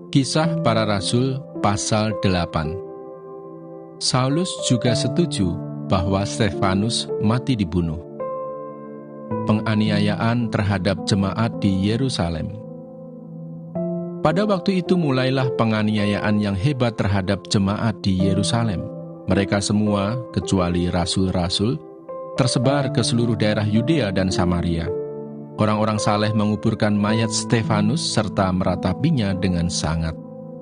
Kisah Para Rasul pasal 8. Saulus juga setuju bahwa Stefanus mati dibunuh. Penganiayaan terhadap jemaat di Yerusalem. Pada waktu itu mulailah penganiayaan yang hebat terhadap jemaat di Yerusalem. Mereka semua, kecuali rasul-rasul, tersebar ke seluruh daerah Yudea dan Samaria. Orang-orang saleh menguburkan mayat Stefanus serta meratapinya dengan sangat.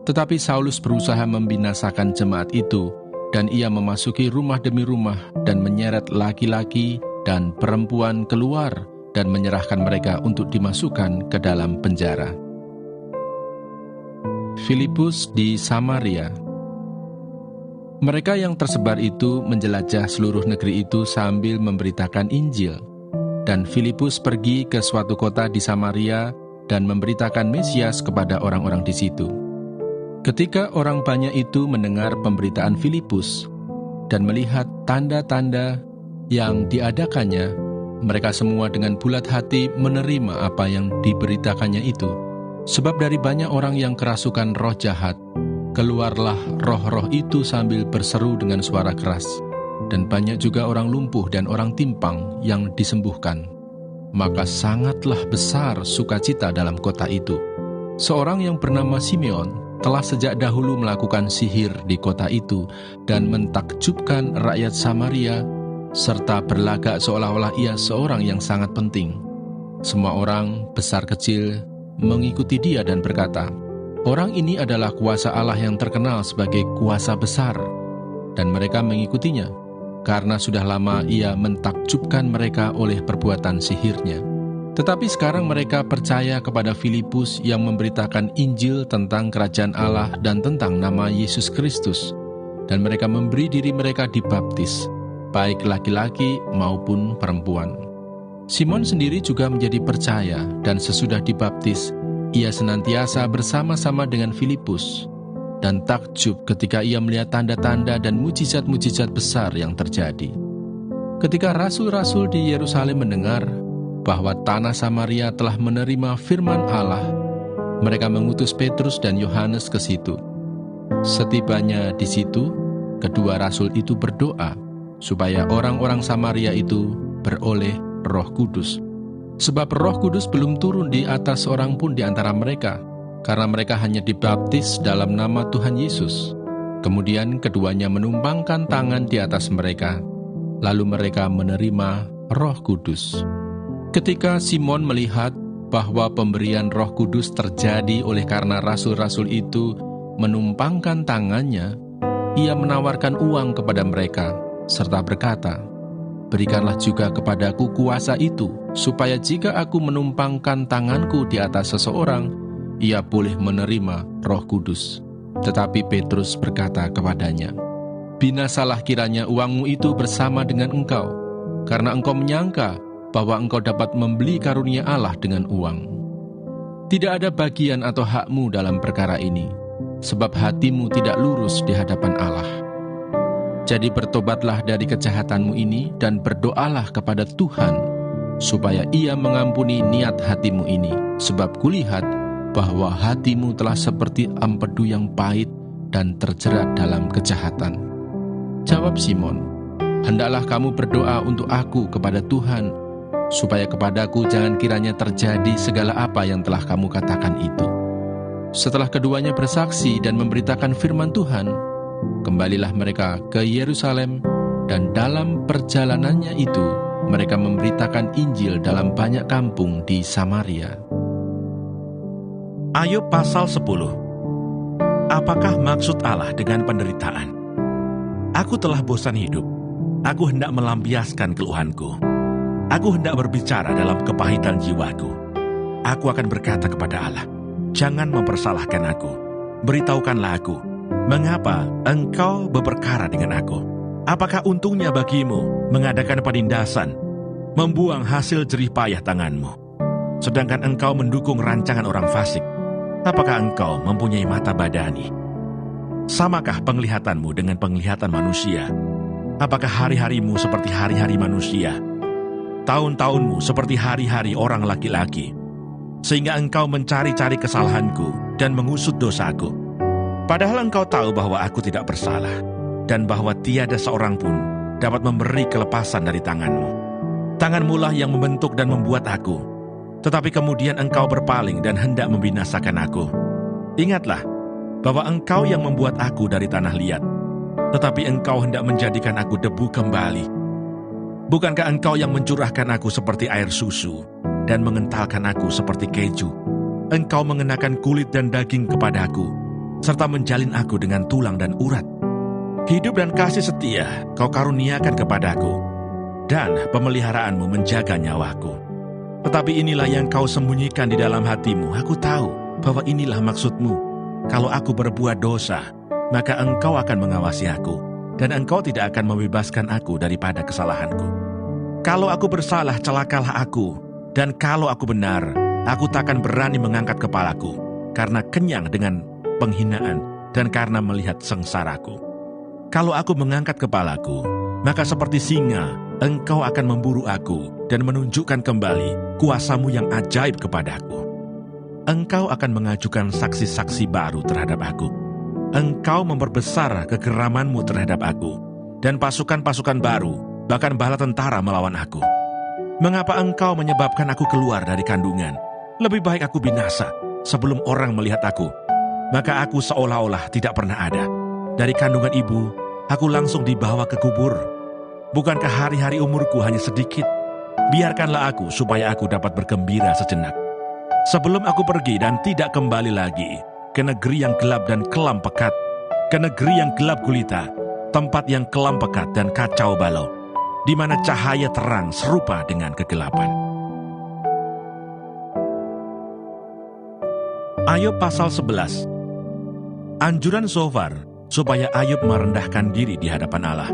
Tetapi Saulus berusaha membinasakan jemaat itu, dan ia memasuki rumah demi rumah dan menyeret laki-laki dan perempuan keluar dan menyerahkan mereka untuk dimasukkan ke dalam penjara. Filipus di Samaria. Mereka yang tersebar itu menjelajah seluruh negeri itu sambil memberitakan Injil. Dan Filipus pergi ke suatu kota di Samaria dan memberitakan Mesias kepada orang-orang di situ. Ketika orang banyak itu mendengar pemberitaan Filipus dan melihat tanda-tanda yang diadakannya, mereka semua dengan bulat hati menerima apa yang diberitakannya itu. Sebab dari banyak orang yang kerasukan roh jahat, keluarlah roh-roh itu sambil berseru dengan suara keras. Dan banyak juga orang lumpuh dan orang timpang yang disembuhkan. Maka sangatlah besar sukacita dalam kota itu. Seorang yang bernama Simeon telah sejak dahulu melakukan sihir di kota itu dan mentakjubkan rakyat Samaria, serta berlagak seolah-olah ia seorang yang sangat penting. Semua orang, besar kecil, mengikuti dia dan berkata, "Orang ini adalah kuasa Allah yang terkenal sebagai kuasa besar." Dan mereka mengikutinya, karena sudah lama ia mentakjubkan mereka oleh perbuatan sihirnya. Tetapi sekarang mereka percaya kepada Filipus yang memberitakan Injil tentang kerajaan Allah dan tentang nama Yesus Kristus. Dan mereka memberi diri mereka dibaptis, baik laki-laki maupun perempuan. Simon sendiri juga menjadi percaya, dan sesudah dibaptis, ia senantiasa bersama-sama dengan Filipus, dan takjub ketika ia melihat tanda-tanda dan mujizat-mujizat besar yang terjadi. Ketika rasul-rasul di Yerusalem mendengar bahwa tanah Samaria telah menerima firman Allah, mereka mengutus Petrus dan Yohanes ke situ. Setibanya di situ, kedua rasul itu berdoa supaya orang-orang Samaria itu beroleh Roh Kudus. Sebab Roh Kudus belum turun di atas seorang pun di antara mereka, karena mereka hanya dibaptis dalam nama Tuhan Yesus. Kemudian keduanya menumpangkan tangan di atas mereka, lalu mereka menerima Roh Kudus. Ketika Simon melihat bahwa pemberian Roh Kudus terjadi oleh karena rasul-rasul itu menumpangkan tangannya, ia menawarkan uang kepada mereka, serta berkata, "Berikanlah juga kepadaku kuasa itu, supaya jika aku menumpangkan tanganku di atas seseorang, ia boleh menerima Roh Kudus." Tetapi Petrus berkata kepadanya, "Binasalah kiranya uangmu itu bersama dengan engkau, karena engkau menyangka bahwa engkau dapat membeli karunia Allah dengan uang. Tidak ada bagian atau hakmu dalam perkara ini, sebab hatimu tidak lurus di hadapan Allah. Jadi bertobatlah dari kejahatanmu ini dan berdoalah kepada Tuhan, supaya ia mengampuni niat hatimu ini, sebab kulihat bahwa hatimu telah seperti empedu yang pahit dan terjerat dalam kejahatan." Jawab Simon, "Hendaklah kamu berdoa untuk aku kepada Tuhan, supaya kepadaku jangan kiranya terjadi segala apa yang telah kamu katakan itu." Setelah keduanya bersaksi dan memberitakan firman Tuhan, kembalilah mereka ke Yerusalem, dan dalam perjalanannya itu mereka memberitakan Injil dalam banyak kampung di Samaria. Ayub pasal 10. Apakah maksud Allah dengan penderitaan? Aku telah bosan hidup. Aku hendak melampiaskan keluhanku. Aku hendak berbicara dalam kepahitan jiwaku. Aku akan berkata kepada Allah, "Jangan mempersalahkan aku. Beritahukanlah aku, mengapa engkau berperkara dengan aku? Apakah untungnya bagimu mengadakan penindasan, membuang hasil jerih payah tanganmu? Sedangkan engkau mendukung rancangan orang fasik. Apakah engkau mempunyai mata badani? Samakah penglihatanmu dengan penglihatan manusia? Apakah hari-harimu seperti hari-hari manusia? Tahun-tahunmu seperti hari-hari orang laki-laki? Sehingga engkau mencari-cari kesalahanku dan mengusut dosaku. Padahal engkau tahu bahwa aku tidak bersalah, dan bahwa tiada seorang pun dapat memberi kelepasan dari tanganmu. Tanganmu lah yang membentuk dan membuat aku, tetapi kemudian engkau berpaling dan hendak membinasakan aku. Ingatlah bahwa engkau yang membuat aku dari tanah liat, tetapi engkau hendak menjadikan aku debu kembali. Bukankah engkau yang mencurahkan aku seperti air susu dan mengentalkan aku seperti keju? Engkau mengenakan kulit dan daging kepadaku, serta menjalin aku dengan tulang dan urat. Hidup dan kasih setia kau karuniakan kepadaku, dan pemeliharaanmu menjaga nyawaku. Tetapi inilah yang kau sembunyikan di dalam hatimu. Aku tahu bahwa inilah maksudmu. Kalau aku berbuat dosa, maka engkau akan mengawasi aku, dan engkau tidak akan membebaskan aku daripada kesalahanku. Kalau aku bersalah, celakalah aku, dan kalau aku benar, aku takkan berani mengangkat kepalaku, karena kenyang dengan penghinaan dan karena melihat sengsaraku. Kalau aku mengangkat kepalaku, maka seperti singa, engkau akan memburu aku dan menunjukkan kembali kuasamu yang ajaib kepadaku. Engkau akan mengajukan saksi-saksi baru terhadap aku. Engkau memperbesar kegeramanmu terhadap aku, dan pasukan-pasukan baru, bahkan bala tentara melawan aku. Mengapa engkau menyebabkan aku keluar dari kandungan? Lebih baik aku binasa sebelum orang melihat aku. Maka aku seolah-olah tidak pernah ada. Dari kandungan ibu, aku langsung dibawa ke kubur. Bukankah hari-hari umurku hanya sedikit? Biarkanlah aku supaya aku dapat bergembira sejenak. Sebelum aku pergi dan tidak kembali lagi ke negeri yang gelap dan kelam pekat, ke negeri yang gelap gulita, tempat yang kelam pekat dan kacau balau, di mana cahaya terang serupa dengan kegelapan. Ayub pasal 11. Anjuran Zofar supaya Ayub merendahkan diri di hadapan Allah.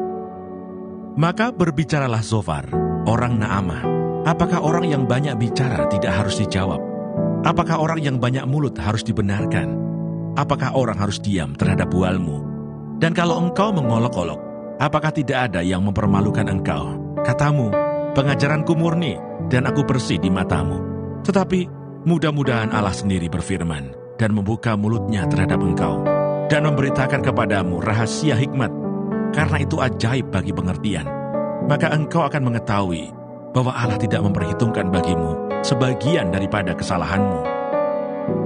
Maka berbicaralah Zofar, orang Naamah. Apakah orang yang banyak bicara tidak harus dijawab? Apakah orang yang banyak mulut harus dibenarkan? Apakah orang harus diam terhadap bualmu? Dan kalau engkau mengolok-olok, apakah tidak ada yang mempermalukan engkau? Katamu, pengajaranku murni dan aku bersih di matamu. Tetapi mudah-mudahan Allah sendiri berfirman dan membuka mulutnya terhadap engkau dan memberitakan kepadamu rahasia hikmat, karena itu ajaib bagi pengertian. Maka engkau akan mengetahui bahwa Allah tidak memperhitungkan bagimu sebagian daripada kesalahanmu.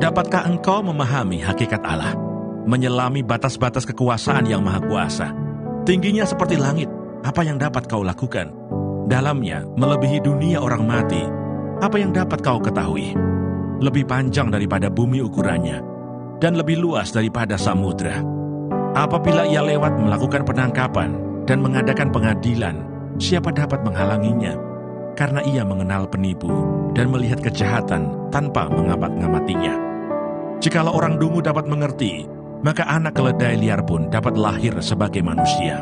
Dapatkah engkau memahami hakikat Allah, menyelami batas-batas kekuasaan yang maha kuasa? Tingginya seperti langit, apa yang dapat kau lakukan? Dalamnya melebihi dunia orang mati, apa yang dapat kau ketahui? Lebih panjang daripada bumi ukurannya, dan lebih luas daripada samudra. Apabila ia lewat melakukan penangkapan dan mengadakan pengadilan, siapa dapat menghalanginya? Karena ia mengenal penipu dan melihat kejahatan tanpa mengamat-ngamatinya. Jikalau orang dungu dapat mengerti, maka anak keledai liar pun dapat lahir sebagai manusia.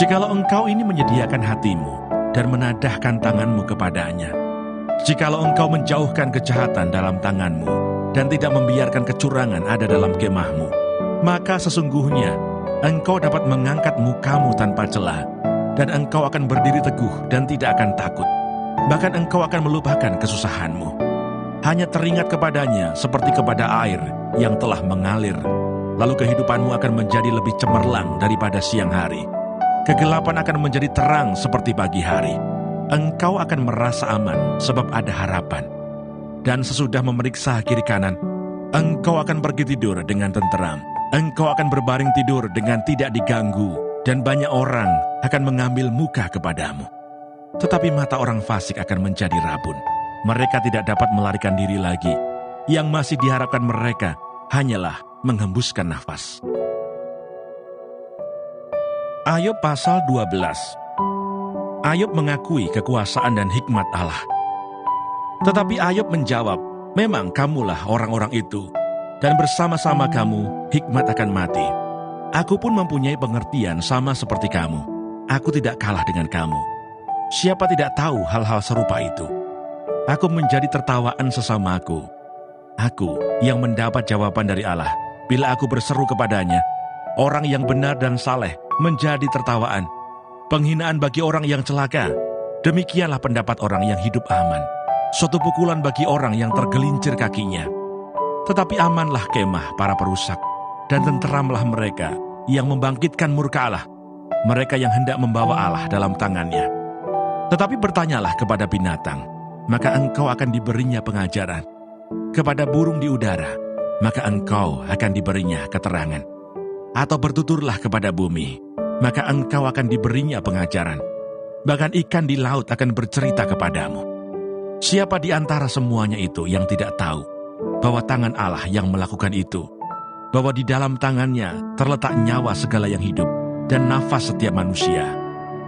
Jikalau engkau ini menyediakan hatimu dan menadahkan tanganmu kepadanya, jikalau engkau menjauhkan kejahatan dalam tanganmu dan tidak membiarkan kecurangan ada dalam kemahmu, maka sesungguhnya engkau dapat mengangkat mukamu tanpa celah, dan engkau akan berdiri teguh dan tidak akan takut. Bahkan engkau akan melupakan kesusahanmu. Hanya teringat kepadanya seperti kepada air yang telah mengalir. Lalu kehidupanmu akan menjadi lebih cemerlang daripada siang hari. Kegelapan akan menjadi terang seperti pagi hari. Engkau akan merasa aman sebab ada harapan. Dan sesudah memeriksa kiri kanan, engkau akan pergi tidur dengan tenteram. Engkau akan berbaring tidur dengan tidak diganggu, dan banyak orang akan mengambil muka kepadamu. Tetapi mata orang fasik akan menjadi rabun. Mereka tidak dapat melarikan diri lagi. Yang masih diharapkan mereka hanyalah menghembuskan nafas. Ayub pasal 12. Ayub mengakui kekuasaan dan hikmat Allah. Tetapi Ayub menjawab, memang kamulah orang-orang itu, dan bersama-sama kamu hikmat akan mati. Aku pun mempunyai pengertian sama seperti kamu. Aku tidak kalah dengan kamu. Siapa tidak tahu hal-hal serupa itu? Aku menjadi tertawaan sesamaku. Aku yang mendapat jawaban dari Allah, bila aku berseru kepadanya, orang yang benar dan saleh menjadi tertawaan. Penghinaan bagi orang yang celaka, demikianlah pendapat orang yang hidup aman. Suatu pukulan bagi orang yang tergelincir kakinya. Tetapi amanlah kemah para perusak, dan tenteramlah mereka yang membangkitkan murka Allah, mereka yang hendak membawa Allah dalam tangannya. Tetapi bertanyalah kepada binatang, maka engkau akan diberinya pengajaran. Kepada burung di udara, maka engkau akan diberinya keterangan. Atau bertuturlah kepada bumi, maka engkau akan diberinya pengajaran. Bahkan ikan di laut akan bercerita kepadamu. Siapa di antara semuanya itu yang tidak tahu bahwa tangan Allah yang melakukan itu, bahwa di dalam tangannya terletak nyawa segala yang hidup dan nafas setiap manusia?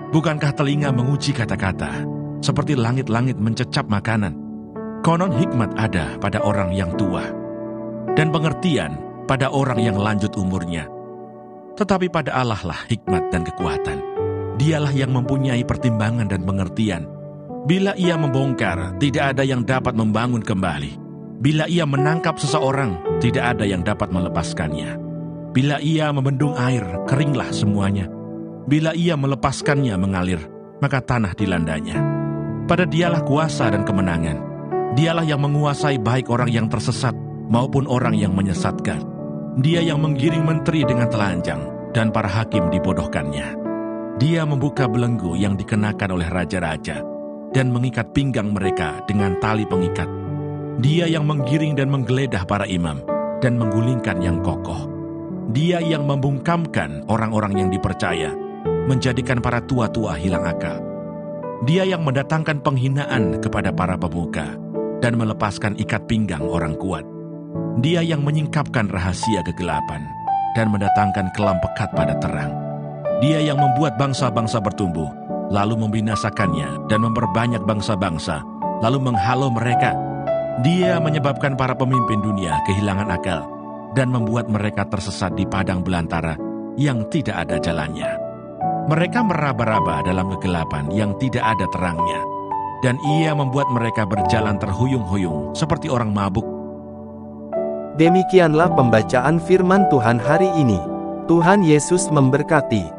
Bukankah telinga menguji kata-kata, seperti langit-langit mencecap makanan? Konon hikmat ada pada orang yang tua, dan pengertian pada orang yang lanjut umurnya. Tetapi pada Allah lah hikmat dan kekuatan. Dialah yang mempunyai pertimbangan dan pengertian. Bila ia membongkar, tidak ada yang dapat membangun kembali. Bila ia menangkap seseorang, tidak ada yang dapat melepaskannya. Bila ia membendung air, keringlah semuanya. Bila ia melepaskannya mengalir, maka tanah dilandanya. Pada dialah kuasa dan kemenangan. Dialah yang menguasai baik orang yang tersesat maupun orang yang menyesatkan. Dia yang menggiring menteri dengan telanjang, dan para hakim dibodohkannya. Dia membuka belenggu yang dikenakan oleh raja-raja, dan mengikat pinggang mereka dengan tali pengikat. Dia yang menggiring dan menggeledah para imam, dan menggulingkan yang kokoh. Dia yang membungkamkan orang-orang yang dipercaya, menjadikan para tua-tua hilang akal. Dia yang mendatangkan penghinaan kepada para pemuka, dan melepaskan ikat pinggang orang kuat. Dia yang menyingkapkan rahasia kegelapan, dan mendatangkan kelam pekat pada terang. Dia yang membuat bangsa-bangsa bertumbuh, lalu membinasakannya dan memperbanyak bangsa-bangsa, lalu menghalau mereka. Dia menyebabkan para pemimpin dunia kehilangan akal, dan membuat mereka tersesat di padang belantara yang tidak ada jalannya. Mereka meraba-raba dalam kegelapan yang tidak ada terangnya, dan ia membuat mereka berjalan terhuyung-huyung seperti orang mabuk. Demikianlah pembacaan firman Tuhan hari ini. Tuhan Yesus memberkati.